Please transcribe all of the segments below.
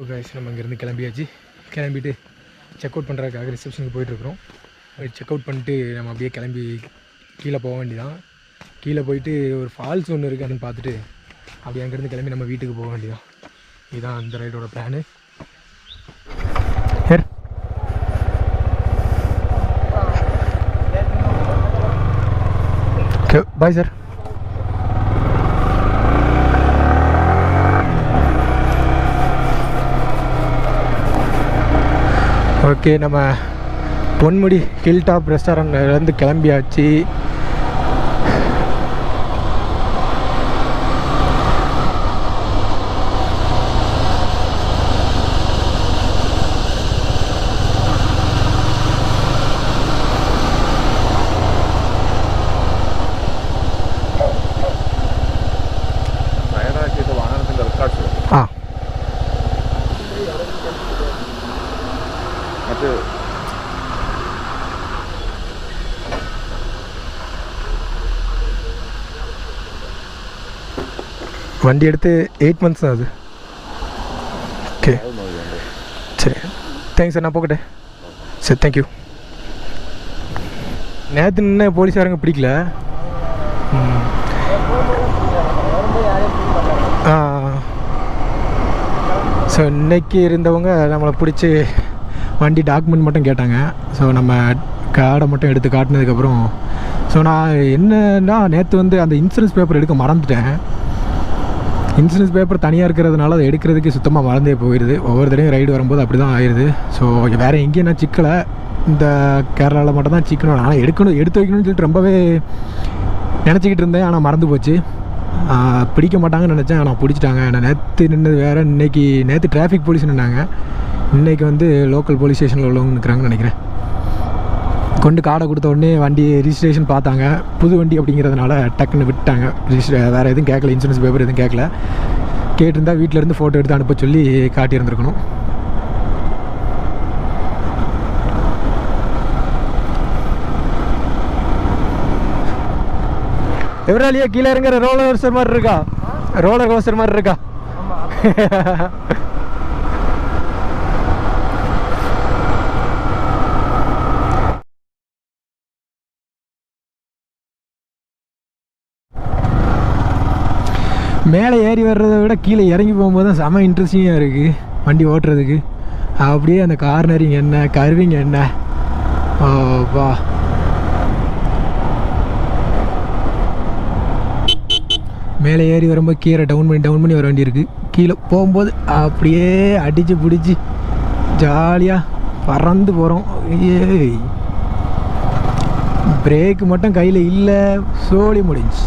Guys நம்ம இங்கேருந்து கிளம்பியாச்சு. கிளம்பிட்டு செக் அவுட் பண்ணுறதுக்காக ரிசப்ஷனுக்கு போயிட்டுருக்குறோம். செக் அவுட் பண்ணிட்டு நம்ம அப்படியே கிளம்பி கீழே போக வேண்டியதான். கீழே போயிட்டு ஒரு ஃபால்ஸ் ஒன்று இருக்குது, அதுன்னு பார்த்துட்டு அப்படியே அங்கேருந்து கிளம்பி நம்ம வீட்டுக்கு போக வேண்டியதான். இதுதான் அந்த ரைடோட plan. Okay bye sir. Okay, நம்ம பொன்முடி ஹில் டாப் ரெஸ்டாரண்ட்லேருந்து கிளம்பியாச்சு. வண்டி எடுத்து 8 months தான் அது. ஓகே சரி, தேங்க்ஸ் சார், நான் போகட்டேன். சரி, தேங்க்யூ. நேற்று நின்று போலீஸாரங்க பிடிக்கல. ஸோ இன்றைக்கி இருந்தவங்க நம்மளை பிடிச்சி வண்டி டாக்குமெண்ட் மட்டும் கேட்டாங்க. ஸோ நம்ம கார்டை மட்டும் எடுத்து காட்டினதுக்கப்புறம் ஸோ நான் என்னன்னா நேற்று வந்து அந்த இன்சூரன்ஸ் பேப்பர் எடுக்க மறந்துட்டேன். இன்சூரன்ஸ் பேப்பர் தனியாக இருக்கிறதுனால அதை எடுக்கிறதுக்கு சுத்தமாக மறந்தே போயிடுது. ஒவ்வொரு தடையும் ரைடு வரும்போது அப்படி தான் ஆயிடுது. ஸோ வேறு எங்கேயும் நான் சிக்கலை, இந்த கேரளாவில் மட்டும் தான் சிக்கணும். ஆனால் எடுத்து வைக்கணும்னு சொல்லிட்டு ரொம்பவே நினச்சிக்கிட்டு இருந்தேன். ஆனால் மறந்து போச்சு. பிடிக்க மாட்டாங்கன்னு நினச்சேன், ஆனால் பிடிச்சிட்டாங்க. நான் நேற்று நின்னது வேறு, நேற்று டிராஃபிக் போலீஸ் நின்னாங்க, இன்றைக்கி வந்து லோக்கல் போலீஸ் ஸ்டேஷனில் உள்ளவங்க நிற்கிறாங்கன்னு நினைக்கிறேன். கொண்டு கார்டை கொடுத்த உடனே வண்டி ரிஜிஸ்ட்ரேஷன் பார்த்தாங்க. புது வண்டி அப்படிங்கிறதுனால டக்குன்னு விட்டாங்க. வேறு எதுவும் கேட்கல, இன்சூரன்ஸ் பேப்பர் எதுவும் கேட்கல. கேட்டிருந்தா வீட்டிலேருந்து ஃபோட்டோ எடுத்து அனுப்ப சொல்லி காட்டியிருந்துருக்கணும். எவராலியா கீழே இறங்குற ரோலர் கோஸ்டர் மாதிரி இருக்கா? ரோலர் கோஸ்டர் மாதிரி இருக்கா? மேலே ஏறி வர்றதை விட கீழே இறங்கி போகும்போது தான் செம இன்ட்ரெஸ்டிங்காக இருக்குது வண்டி ஓட்டுறதுக்கு. அப்படியே அந்த கார்னரிங் என்ன, கர்விங் என்ன, வா. மேலே ஏறி வரும்போது கீரை டவுன் பண்ணி வர வேண்டியிருக்கு. கீழே போகும்போது அப்படியே அடித்து பிடிச்சி ஜாலியாக பறந்து போகிறோம். ஏய், பிரேக்கு மட்டும் கையில் இல்லை, சோழி முடிஞ்சு.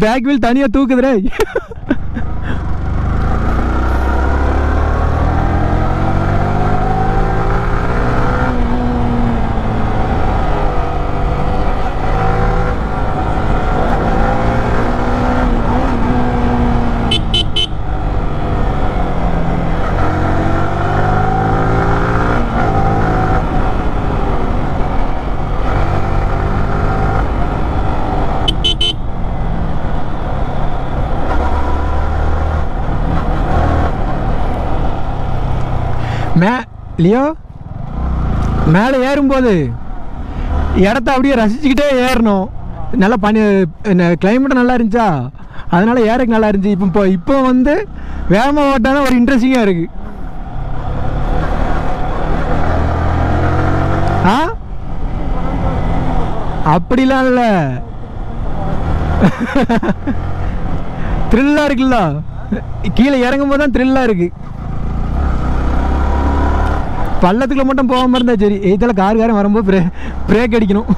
பேக் வீல் தனியாக தூக்குதுரே. லியோ, மேலே ஏறும்போது இடத்த அப்படியே ரசிச்சுக்கிட்டே ஏறணும். நல்லா கிளைமேட்டும் நல்லா இருந்துச்சா, அதனால ஏறக்கு நல்லா இருந்துச்சு. இப்போ வந்து வேகமாக ஓட்டான ஒரு இன்ட்ரெஸ்டிங்காக இருக்குது. அப்படிலாம் இல்லை, த்ரில்லாக இருக்குல்ல. கீழே இறங்கும் போது தான் த்ரில்லாக இருக்குது. பள்ளத்துக்குள்ள மட்டும் போகாமல் இருந்தால் சரி, இதில் கார் வரும்போது பிரேக் அடிக்கணும்.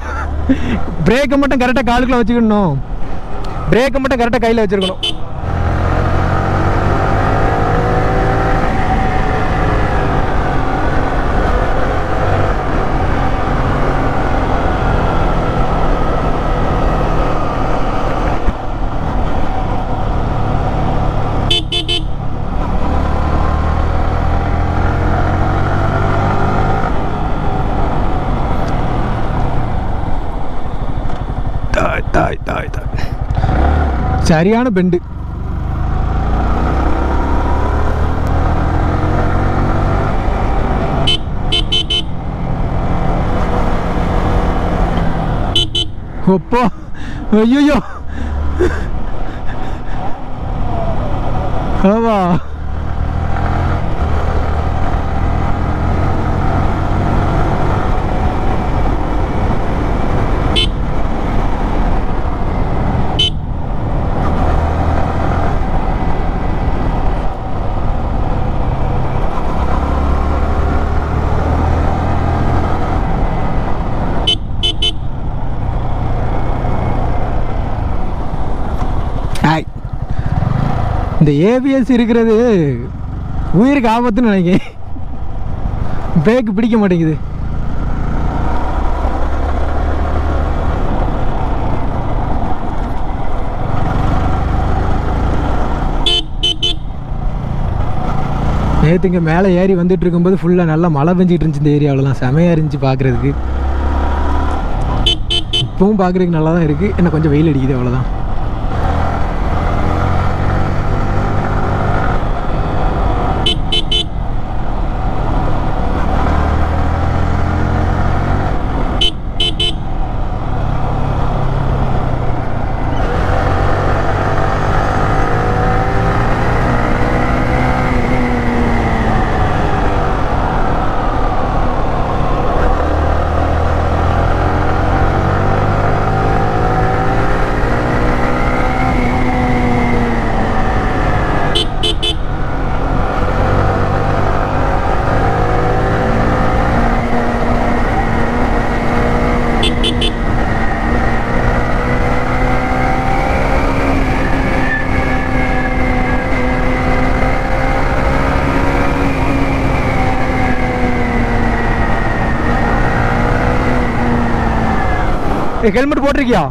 பிரேக்கை மட்டும் கரெக்டாக காலுக்குள்ள வச்சுக்கணும், பிரேக்கை மட்டும் கரெக்டாக கையில் வச்சுருக்கணும். சரியான பெண்டு. ஒப்போ ஐயோ ஆவா. இந்த ஏபிஎஸ் இருக்கிறது உயிருக்கு ஆபத்துன்னு நினைக்கிறேன். பிரேக் பிடிக்க மாட்டேங்குது. நேற்று இங்கே மேலே ஏறி வந்துட்டு இருக்கும்போது ஃபுல்லாக நல்லா மழை பெஞ்சிட்டு இருந்துச்சு. இந்த ஏரியாவிலலாம் செமையாக இருந்துச்சு பார்க்குறதுக்கு. இப்பவும் பார்க்குறதுக்கு நல்லா தான் இருக்குது, என்ன கொஞ்சம் வெயில் அடிக்குது அவ்வளோதான். ஹெல்மெட் போட்டிருக்கியா?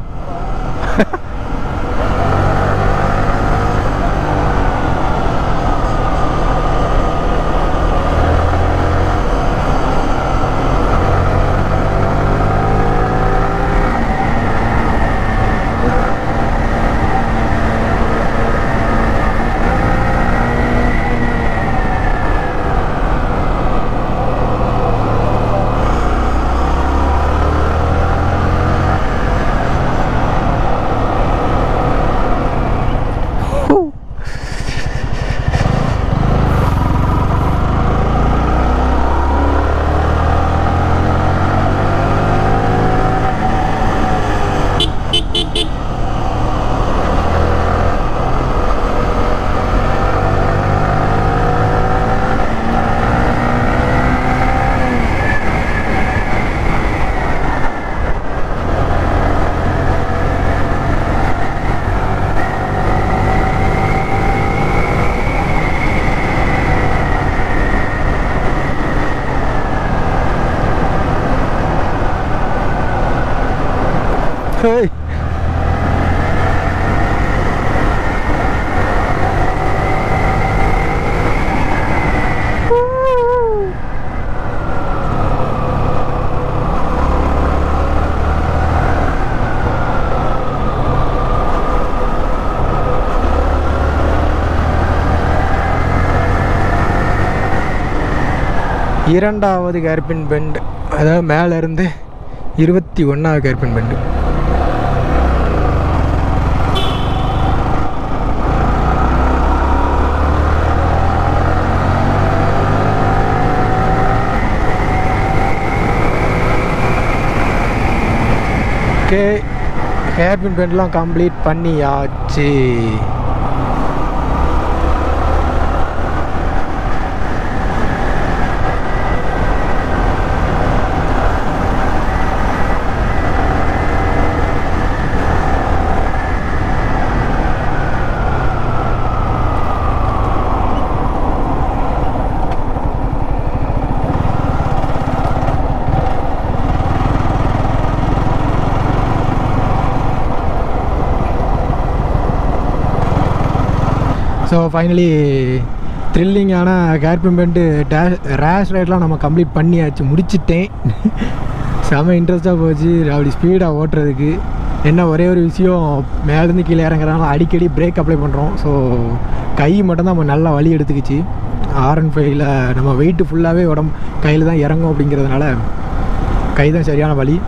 Hey. இரண்டாவது கேர்பின் பெண்ட், அதாவது மேலே இருந்து 21வது கேர்பின் பெண்டு. ஓகே, ஹேர்பின் பெண்ட்லாம் கம்ப்ளீட் பண்ணியாச்சு. ஸோ ஃபைனலி த்ரில்லிங்கான கேர்பிம்பெண்ட்டு ரேஷ் ரைட்லாம் நம்ம கம்ப்ளீட் பண்ணியாச்சு, முடிச்சிட்டேன். செம இன்ட்ரெஸ்ட்டாக போச்சு அப்படி ஸ்பீடாக ஓட்டுறதுக்கு. என்ன ஒரே ஒரு விஷயம், மேலேருந்து கீழே இறங்குறதுனால அடிக்கடி பிரேக் அப்ளை பண்ணுறோம். ஸோ கை மட்டும்தான் நம்ம நல்லா வலி எடுத்துக்கிச்சு. R15ல் நம்ம வெயிட்டு ஃபுல்லாகவே கையில் தான் இறங்கும் அப்படிங்கிறதுனால கை தான் சரியான வலி.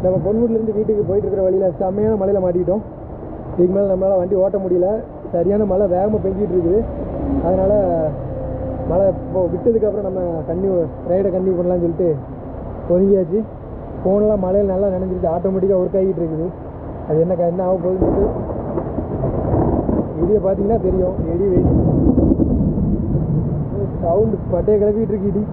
நம்ம பொன்முடியிலேருந்து வீட்டுக்கு போயிட்டு இருக்கிற வழியில் செம்மையான மழையில் மாட்டிக்கிட்டோம். இதுக்கு மேலே நம்மளால் வண்டி ஓட்ட முடியல, சரியான மழை வேகமாக பெஞ்சிட்டு இருக்குது. அதனால் மழை இப்போ விட்டதுக்கப்புறம் நம்ம ரைடை கண்டினியூ பண்ணலான்னு சொல்லிட்டு ஒதுங்கியாச்சு. ஃபோன்லாம் மழையில் நல்லா நினைஞ்சிருச்சு, ஆட்டோமேட்டிக்காக ஒர்க் ஆகிட்டு இருக்குது. அது என்ன ஆக போகுதுன்னு சொல்லிட்டு இடியை பார்த்தீங்கன்னா தெரியும். இடி வெயிட் சவுண்டு பட்டையை கிளப்பிட்டு இருக்கு இடி.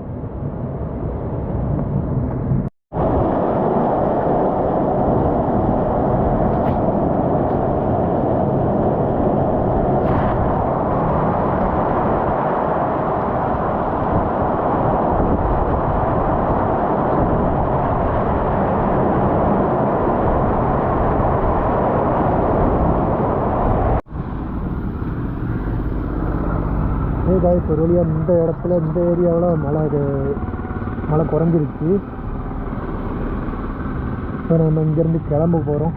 ஒரு வழியாக இந்த இடத்துல இந்த ஏரியாவில் மழை குறைஞ்சிருச்சு. இப்போ நம்ம இங்கேருந்து கிளம்ப போகிறோம்.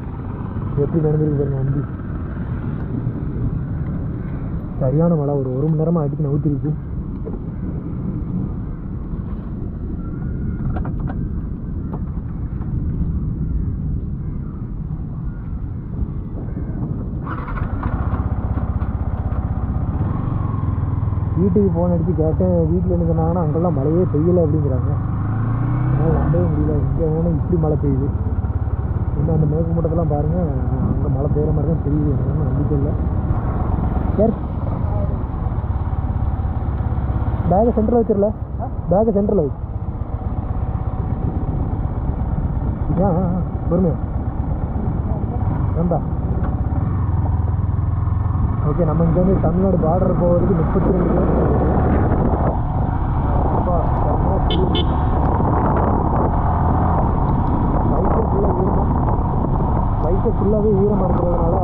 எப்படி நடந்துருக்கு பாருங்க வண்டி. சரியான மழை, ஒரு மணி நேரமாக அடித்து நவுத்திருச்சு. வீட்டுக்கு ஃபோன் அடித்து கேட்டேன், வீட்டில் என்ன சொன்னாங்கன்னா அங்கெல்லாம் மழையே பெய்யலை அப்படிங்கிறாங்க. அதனால் நம்பவே முடியல, இங்கே வேணும் இப்படி மழை பெய்யுது. இன்னும் அந்த மேற்குமட்டத்தெல்லாம் பாருங்கள், அங்கே மழை பெய்கிற மாதிரி தான் தெரியுது. எனக்கு நம்பிக்கை இல்லை. சார் பேக்கை சென்டரில் வச்சிடல, பேக்கை சென்டரில் வச்சு பொறுமையா வேண்டா. ஓகே, நம்ம இங்கேருந்து தமிழ்நாடு பார்டர் போகிறதுக்கு 32 கிலோமீட்டர். பைக்கை ஃபுல்லாகவே ஈரமாக இருக்கிறதுனால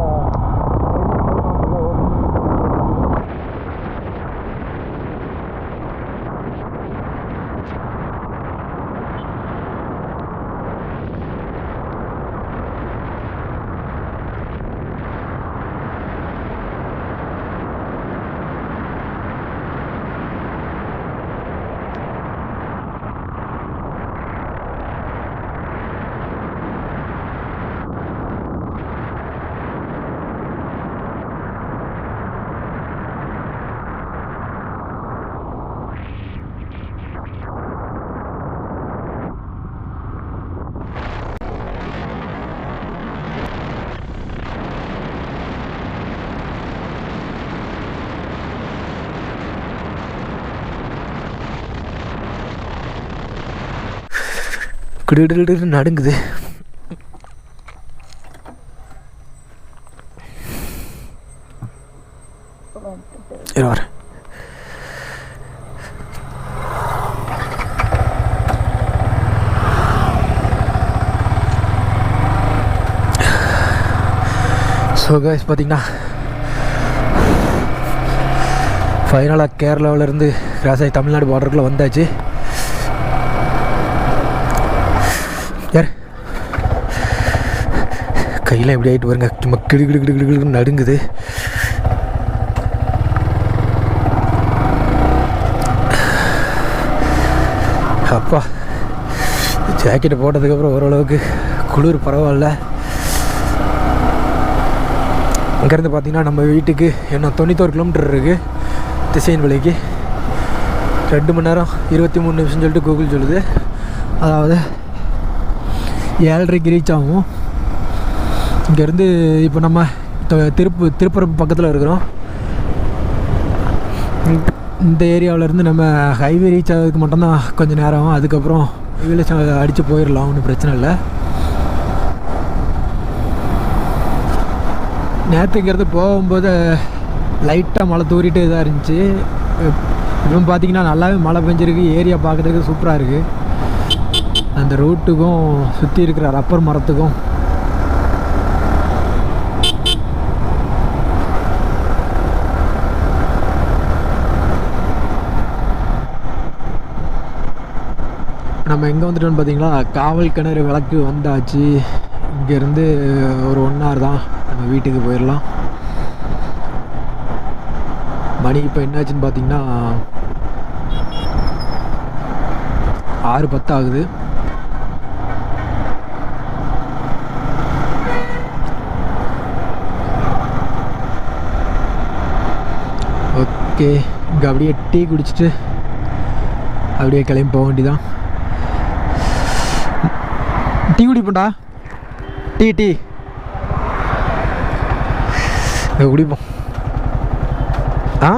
கிடு நடுங்குது. வர ஸோ கைஸ் பார்த்தீங்கன்னா ஃபைனலாக கேரளாவிலேருந்து கிராஸ் ஆகி தமிழ்நாடு பார்டருக்குள்ளே வந்தாச்சு. யார் கையில் எப்படி ஆகிட்டு வருங்க, சும்மா கிடு நடுங்குது. அப்பா ஜாக்கெட்டை போட்டதுக்கப்புறம் ஓரளவுக்கு குளிர் பரவாயில்ல. அங்கேருந்து பார்த்தீங்கன்னா நம்ம வீட்டுக்கு இன்னும் 91 கிலோமீட்டர் இருக்குது. திசையின் விலைக்கு 2 மணி நேரம் 23 நிமிஷம் சொல்லிட்டு கூகுள் சொல்லுது. அதாவது 7:30க்கு ரீச் ஆகும். இங்கேருந்து இப்போ நம்ம திருப்பரப்பு பக்கத்தில் இருக்கிறோம். இந்த ஏரியாவிலேருந்து நம்ம ஹைவே ரீச் ஆகிறதுக்கு மட்டும்தான் கொஞ்சம் நேரம் ஆகும். அதுக்கப்புறம் ஹைவேல அடித்து போயிடலாம், ஒன்றும் பிரச்சனை இல்லை. நேற்றுங்கிறது போகும்போது லைட்டாக மழை தூரிட்டு இதாக இருந்துச்சு. இப்போ பார்த்தீங்கன்னா நல்லாவே மழை பெஞ்சிருக்கு. ஏரியா பார்க்குறதுக்கு சூப்பராக இருக்குது. அந்த ரோட்டுக்கும் சுற்றி இருக்கிற ரப்பர் மரத்துக்கும் நம்ம எங்கே வந்துட்டோம்னு பார்த்தீங்களா, காவல் கிணறு விளக்கு வந்தாச்சு. இங்கேருந்து ஒரு 1 hour தான், நம்ம வீட்டுக்கு போயிடலாம். மணி இப்போ என்னாச்சுன்னு பார்த்தீங்கன்னா 6:10 ஆகுது. ஓகே, இங்கே அப்படியே டீ குடிச்சிட்டு அப்படியே கிளம்பி போக வேண்டியதான். டீ குடிப்போம்டா, டீ குடிப்போம். ஆ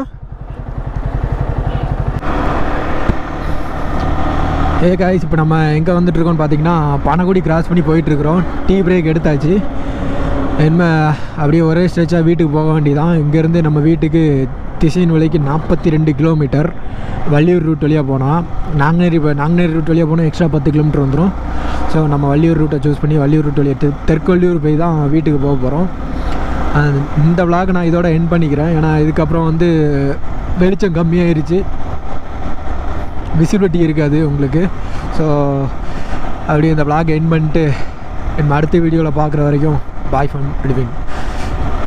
காய்ஸ், இப்போ நம்ம எங்கே வந்துட்டுருக்கோம்னு பார்த்தீங்கன்னா பனகுடி கிராஸ் பண்ணி போயிட்டுருக்குறோம். டீ பிரேக் எடுத்தாச்சு. என்ன அப்படியே ஒரே ஸ்ட்ரெச்சாக வீட்டுக்கு போக வேண்டியதான். இங்கேருந்து நம்ம வீட்டுக்கு திசையின் விலைக்கு 42 கிலோமீட்டர். வள்ளியூர் ரூட் வழியாக போனால் நாங்குநேரி ரூட் வழியாக போனால் எக்ஸ்ட்ரா 10 கிலோமீட்டர் வந்துடும். ஸோ நம்ம வள்ளியூர் ரூட்டை சூஸ் பண்ணி வள்ளியூர் ரூட் வழியாக தெற்கு வள்ளியூர் போய் தான் வீட்டுக்கு போக போகிறோம். இந்த விளாக் நான் இதோட எண்ட் பண்ணிக்கிறேன். ஏன்னா இதுக்கப்புறம் வந்து வெளிச்சம் கம்மியாகிருச்சு, விசிபிலிட்டி இருக்காது உங்களுக்கு. ஸோ அப்படியே இந்த விளாக் எண்ட் பண்ணிட்டு நம்ம அடுத்த வீடியோவில் பார்க்குற வரைக்கும் பாய் ஃப்ரம் லிவிங்.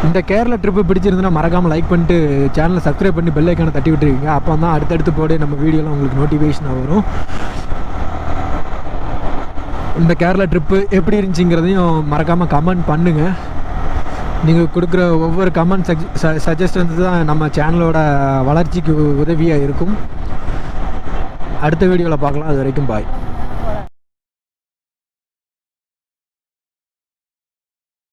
இந்த கேரளா ட்ரிப்பு பிடிச்சிருந்துன்னா மறக்காமல் லைக் பண்ணிட்டு சேனலை சப்ஸ்கிரைப் பண்ணி பெல் ஐக்கானை தட்டி விட்டுருக்கீங்க. அப்போ தான் அடுத்தடுத்து போட நம்ம வீடியோலாம் உங்களுக்கு நோட்டிஃபிகேஷனாக வரும். இந்த கேரளா ட்ரிப்பு எப்படி இருந்துச்சுங்கிறதையும் மறக்காமல் கமெண்ட் பண்ணுங்கள். நீங்கள் கொடுக்குற ஒவ்வொரு கமெண்ட் சஜஷன்ஸ் தான் நம்ம சேனலோட வளர்ச்சிக்கு உதவியாக இருக்கும். அடுத்த வீடியோவில் பார்க்கலாம். அது வரைக்கும் பாய்.